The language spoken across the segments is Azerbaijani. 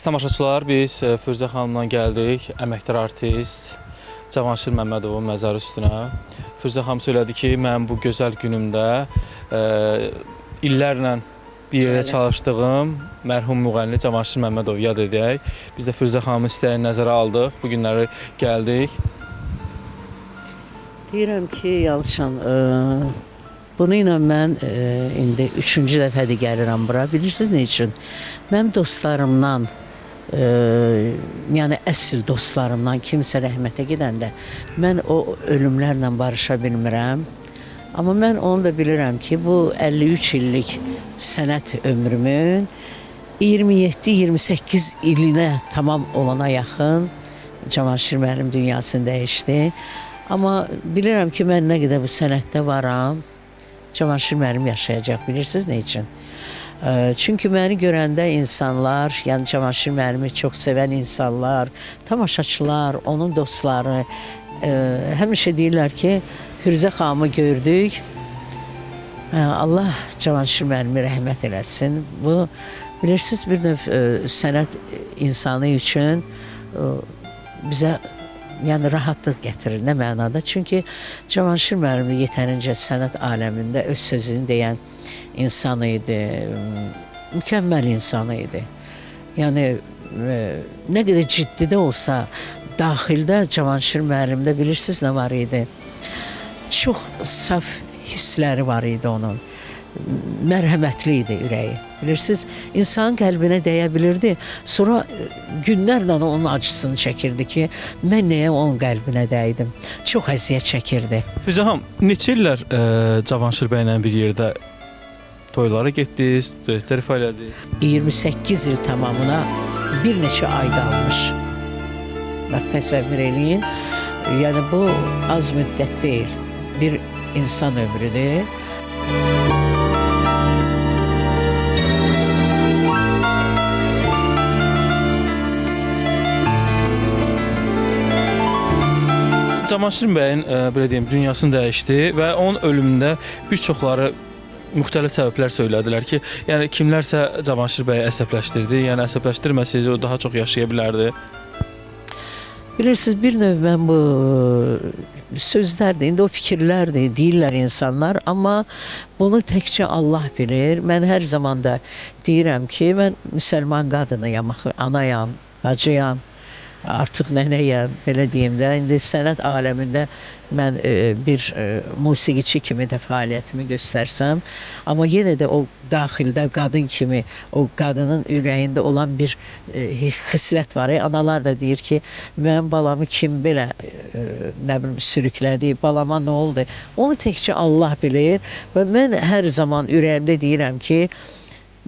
Tamaşaçılar, biz Firuzə xanımla gəldik, əməkdar artist Cavanşir Məmmədovun məzarı üstünə. Firuzə xanım söylədi ki, mən bu gözəl günümdə illərlə bir yerdə çalışdığım mərhum müğənni Cavanşir Məmmədovu yad edək. Biz də Firuzə xanımın istəyini nəzərə aldıq, bu günləri gəldik. Deyirəm ki, Yalçın, bunu ilə mən indi 3-cü dəfədir gəlirəm bura. Bilirsiniz nə üçün? Mənim dostlarımdan, yəni əsl dostlarımdan kimsə rəhmətə gedəndə mən o ölümlərlə barışa bilmirəm. Amma mən onu da bilirəm ki, bu 53 illik sənət ömrümün 27-28 ilinə tamam olana yaxın Cavanşir mənim dünyasını dəyişdi. Amma bilirəm ki, mən nə qədər bu sənətdə varam, Cavanşir mənim yaşayacaq. Bilirsiniz nə üçün? Çünki məni görəndə insanlar, yəni Cavanşir mərimi çox sevən insanlar, tamaşaçılar, onun dostları həmişə deyirlər ki, Firuzə xanımı gördük, Allah Cavanşir mərimi rəhmət eləsin. Bu, bilirsiniz, bir növ sənət insanı üçün bizə yəni rahatlıq gətirir, nə mənada? Çünki Cavanşir mərimi yetərincə sənət aləmində öz sözünü deyən insan idi, mükəmməl insan idi. Yəni, nə qədər ciddi də olsa, daxildə Cavanşir müəllimdə bilirsiniz nə var idi? Çox saf hissləri var idi onun. Mərhəmətli idi ürəyi. Bilirsiniz, insanın qəlbinə dəyə bilirdi. Sonra günlərlə onun acısını çəkirdi ki, mən nəyə onun qəlbinə dəydim. Çox əziyyət çəkirdi. Firuzə xanım, neçə illər Cavanşir bəylə bir yerdə toylara getdiniz, döyətlər ifa elədiniz? 28 il tamamına bir neçə ay qalmış. Bax, təsəvvür eləyin. Yəni, bu az müddət deyil. Bir insan ömrüdür. Cavanşir bəyin, belə deyim, dünyasını dəyişdi və onun ölümündə bir çoxları müxtəlif səbəblər söylədilər ki, yəni kimlərsə Cavanşir bəyi əsəbləşdirdi, yəni əsəbləşdirməsəydi o daha çox yaşaya bilərdi. Bilirsiniz, bir növ mən bu sözlərdir, indi o fikirlərdir, deyirlər insanlar, amma bunu təkcə Allah bilir. Mən hər zaman da deyirəm ki, mən müsəlman qadınıyam, anayam, bacıyam. Artıq nənəyəm, belə deyim də, indi sənət aləmində mən bir musiqiçi kimi də fəaliyyətimi göstərsəm, amma yenə də o daxildə qadın kimi, o qadının ürəyində olan bir xislət var. Analar da deyir ki, mənim balamı kim belə nə bilim sürüklədi, balama nə oldu? Onu təkcə Allah bilir və mən hər zaman ürəyimdə deyirəm ki,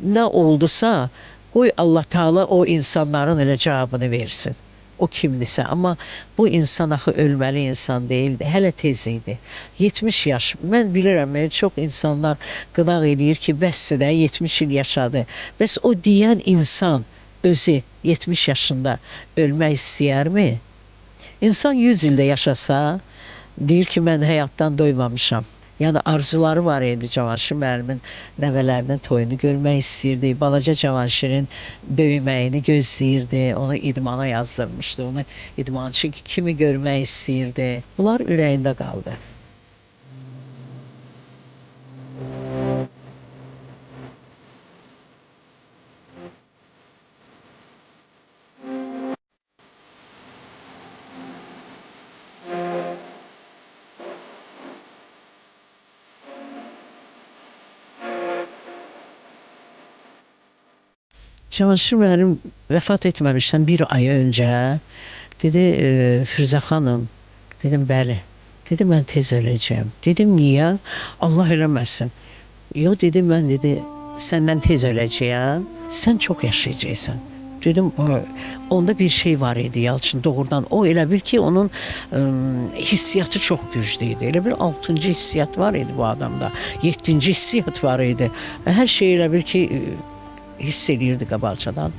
nə oldusa, qoy Allah Teala o insanların elə cavabını versin. O kimdirsə, amma bu insan axı ölməli insan deyildi, hələ tez idi. 70 yaş, mən bilirəm, çox insanlar qınaq eləyir ki, bəssə də 70 il yaşadı. Bəs o deyən insan özü 70 yaşında ölmək istəyərmi? İnsan 100 ildə yaşasa, deyir ki, mən həyatdan doymamışam. Yəni arzuları var idi Cavanşir müəllimin nəvələrinin toyunu görmək istəyirdi. Balaca Cavanşirin böyüməyini gözləyirdi. Onu idmana yazdırmışdı. Onu idmançı kimi görmək istəyirdi. Bunlar ürəyində qaldı. Cavanşir müəllim vəfat etməmişdən bir ay öncə dedi, Firuzə xanım, dedim, bəli. Dedi, mən tez öləcəyəm. Dedim, niyə? Allah eləməsin. Yox, dedi, mən dedi, səndən tez öləcəyəm, sən çox yaşayacaqsan. Dedim, onda bir şey var idi Yalçın, doğrudan. O elə bil ki, onun hissiyatı çox güclü idi. Elə bir 6-cı hissiyat var idi bu adamda. 7-ci hissiyat var idi. Hər şey elə bil ki, hiss eləyirdi qabaqcadan.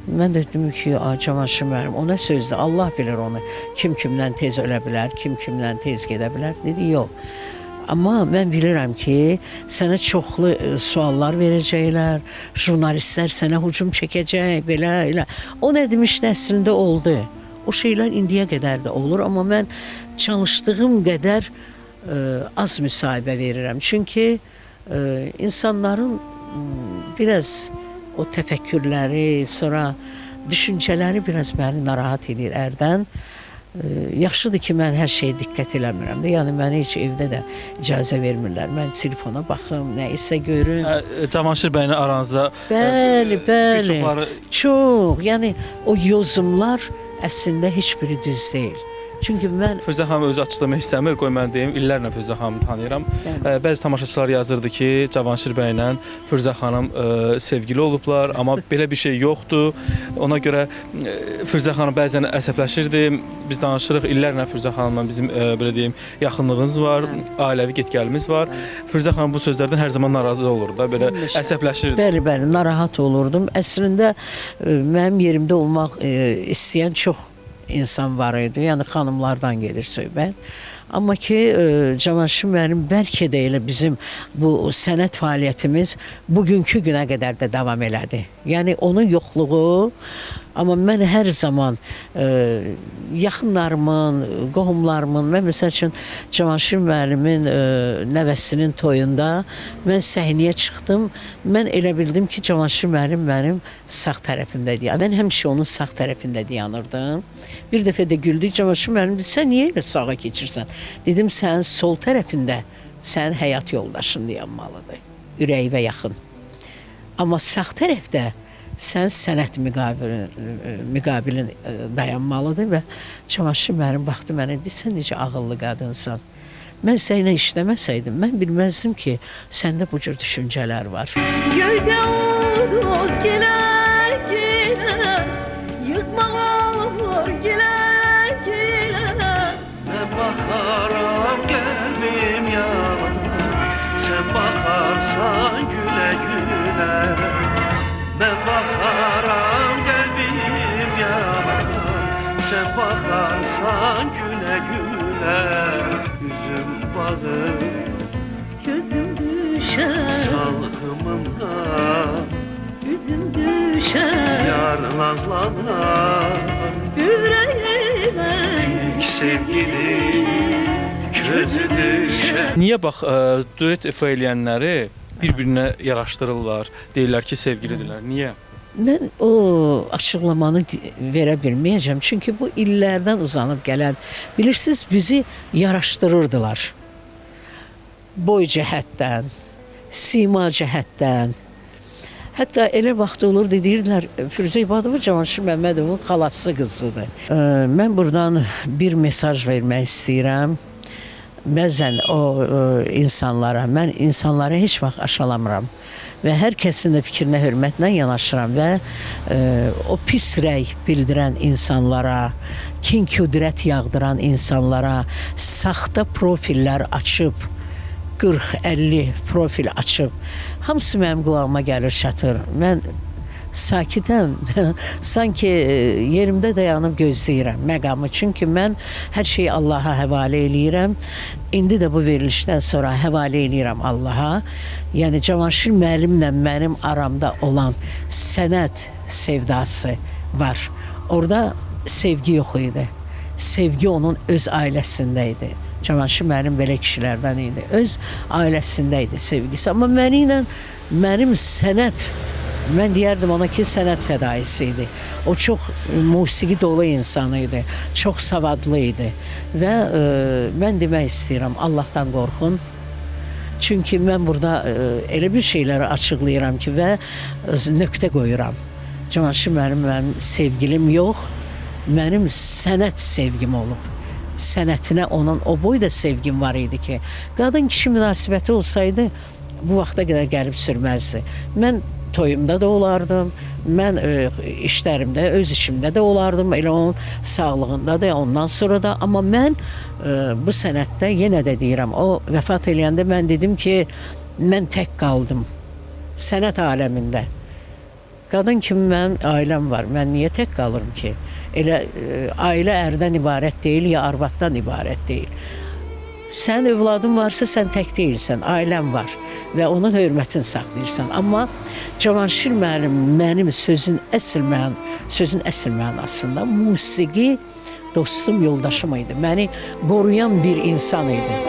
Mən də dedim ki, Cavanşir müəllim, o nə sözdür? Allah bilir onu. Kim kimdən tez ölə bilər, kim kimdən tez gedə bilər. Dedi, yox. Amma mən bilirəm ki, sənə çoxlu suallar verəcəklər, jurnalistlər sənə hücum çəkəcək, belə elə. O nə demişdi əslində oldu. O şeylər indiyə qədər də olur, amma mən çalışdığım qədər az müsahibə verirəm. Çünki insanların biraz o təfəkkürləri, sonra düşüncələri biraz məni narahat edir ərdən. Yaxşıdır ki, mən hər şeyə diqqət eləmirəm də. Yəni məni heç evdə də icazə vermirlər. Mən telefona baxım, nə isə görüm. Cavanşir bəylə aranızda Bəli, bəli. bir çoxları Çox. Yəni o yozumlar əslində heç biri düz deyil. Çünki mən Firuzə xanım özü açıqlamaq istəmir, qoy mən deyim, illərlə Firuzə xanımı tanıyıram. Bəzi tamaşaçılar yazırdı ki, Cavanşir bəylə Firuzə xanım sevgili olublar, amma belə bir şey yoxdur. Ona görə Firuzə xanım bəzən əsəbləşirdi. Biz danışırıq, illərlə Firuzə xanımla bizim belə deyim, yaxınlığımız var, ailəvi get-gəlimiz var. Firuzə xanım bu sözlərdən hər zaman narazı olurdu da, belə əsəbləşirdi. bəli, bəli, narahat olurdum. Əslində mənim yerimdə olmaq istəyən çox insan var idi. Yəni xanımlardan gedir söhbət. Amma ki, Cavanşir mənim bəlkə də elə bizim bu sənət fəaliyyətimiz bugünkü günə qədər də davam elədi. Yəni onun yoxluğu, amma mən hər zaman yaxınlarımın, qohumlarımın, mən məsəl üçün Cavanşir müəllimin nəvəsinin toyunda mən səhnəyə çıxdım. Mən elə bildim ki, Cavanşir müəllim mənim sağ tərəfimdə dayanır. Mən həmişə onun sağ tərəfində dayanırdım. Bir dəfə də güldük. Cavanşir müəllim dedi, sən niyə elə sağa keçirsən? Dedim, sənin sol tərəfində sənin həyat yoldaşın dayanmalıdır. Ürəyivə yaxın. Amma sağ tərəfdə sən sənət müqabilin dayanmalıdır və Cavanşir müəllim baxdı mənə, dedi, sən necə ağıllı qadınsan. Mən sənə işləməsəydim, mən bilməzdim ki, səndə bu cür düşüncələr var. Göydə olur gələr, gələr, yıkmaq olur gələr, gələr. Mən baxaram qəlbim yana, sən baxarsan gülə gülə. Mən baxaram qəlbim yana, sən baxarsan gülə gülə. Üzüm bağır, Gözüm düşər, salğımında, üzüm düşər, yar nazlanar. ürəyimə Sevgili közü düşər. Niyə bax duet ifa eləyənləri bir-birinə yaraşdırırlar, deyirlər ki, sevgilidirlər. Niyə? Mən o açıqlamanı verə bilməyəcəm. Çünki bu illərdən uzanıb gələn, bilirsiniz, bizi yaraşdırırdılar. Boy cəhətdən, sima cəhətdən. Hətta elə vaxt olurdu, deyirdilər, Firuzə İbadova Cavanşir Məmmədovun xalası qızıdır. Mən buradan bir mesaj vermək istəyirəm. Bəzən o insanlara, mən insanları heç vaxt aşalamıram və hər kəsin də fikrinə hörmətlə yanaşıram və o pis rəy bildirən insanlara, kin-küdrət yağdıran insanlara, saxta profillər açıb, 40-50 profil açıb, hamısı mənim qulağıma gəlir, çatır. Mən sakitəm, sanki yerimdə dayanıb gözləyirəm məqamı. Çünki mən hər şeyi Allaha həvalə eləyirəm. İndi də bu verilişdən sonra həvalə eləyirəm Allaha. Yəni Cavanşir müəllimlə mənim aramda olan sənət sevdası var. Orada sevgi yox idi. Sevgi onun öz ailəsində idi. Cavanşir müəllim belə kişilərdən idi. Öz ailəsində idi sevgisi. Amma mənim sənət, mən deyərdim ona ki, sənət fədaisi idi. O çox musiqi dolu insan idi. Çox savadlı idi. Və mən demək istəyirəm, Allahdan qorxun. Çünki mən burada elə bir şeyləri açıqlayıram ki, və nöqtə qoyuram. Cavanşir mənim sevgilim yox, mənim sənət sevgim olub. Sənətinə onun o boyda sevgim var idi ki, qadın-kişi münasibəti olsaydı, bu vaxta qədər gəlib sürməzdi. Mən toyumda da olardım, mən işlərimdə, öz işimdə də olardım, elə onun sağlığında da, ondan sonra da. Amma mən bu sənətdə yenə də deyirəm, o vəfat eləyəndə mən dedim ki, mən tək qaldım sənət aləmində. Qadın kimi mənim ailəm var, mən niyə tək qalırım ki? Elə ailə ərdən ibarət deyil, ya arvaddan ibarət deyil. Sənin övladın varsa sən tək deyilsən, ailən var və onun hörmətini saxlayırsan. Amma Cavanşir müəllim mənim sözün əsl mənasında musiqi dostum, yoldaşım idi. Məni qoruyan bir insan idi.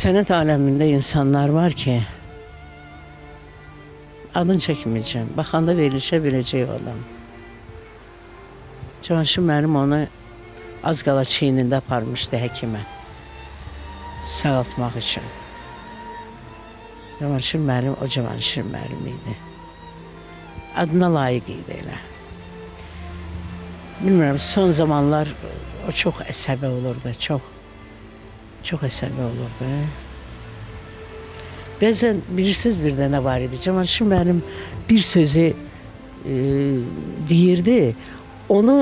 Sənət aləmində insanlar var ki, adını çəkməyəcəm, baxanda verilişə biləcək adam. Cavanşir müəllim onu az qala çiynində aparmışdı həkimə, sağaltmaq üçün. Cavanşir müəllim o Cavanşir müəllim idi. Adına layiq idi elə. Bilmirəm, son zamanlar o çox əsəbi olurdu, çox əsəbi olurdu. Bəzən bilirsiniz bir də nə var idi. Cavanşir müəllim bir sözü deyirdi, onu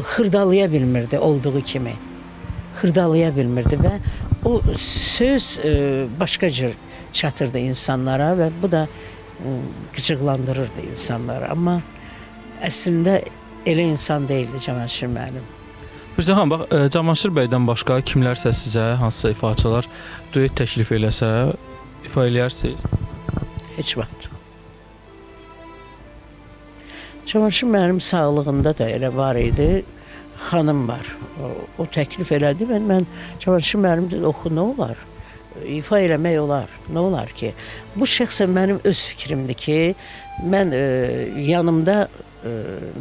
xırdalaya bilmirdi olduğu kimi. Xırdalaya bilmirdi və o söz başqa cür çatırdı insanlara və bu da qıcıqlandırırdı insanları. Amma əslində elə insan deyildi Cavanşir müəllim. Bircə xanım, bax, Cavanşir bəydən başqa kimlərsə sizə, hansısa ifaçılar duet təklif eləsə, ifa eləyərsiniz? Heç vaxt. Cavanşir müəllim sağlığında da elə var idi, xanım var. O təklif elədi, mən Cavanşir müəllim dedi, oxu, nə olar? İfa eləmək olar, nə olar ki? Bu şəxsən mənim öz fikrimdir ki, mən yanımda,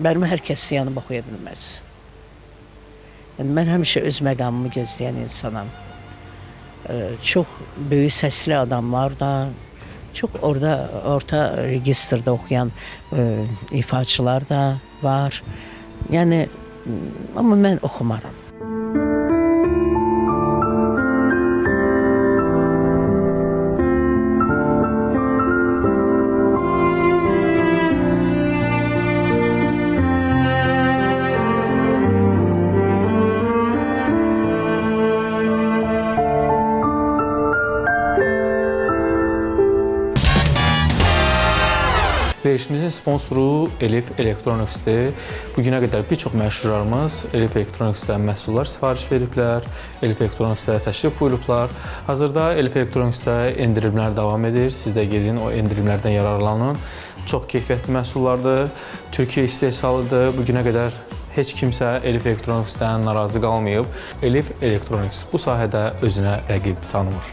mənim hər kəs yanım oxuya bilməz. Yəni, mən həmişə öz məqamımı gözləyən insanam. Çox böyük səsli adamlar da, çox orta registrdə oxuyan ifaçılar da var. Yəni, amma mən oxumaram. Verilişimizin sponsoru Elif Electronics'dir. Bugünə qədər bir çox məşhurlarımız Elif Electronics'dən məhsullar sifariş veriblər, Elif Electronics'də təşrif buyurublar. Hazırda Elif Electronics'də endirimlər davam edir. Siz də gedin, o endirimlərdən yararlanın. Çox keyfiyyətli məhsullardır, Türkiyə istehsalıdır. Bugünə qədər heç kimsə Elif Electronics'dən narazı qalmayıb. Elif Electronics bu sahədə özünə rəqib tanımır.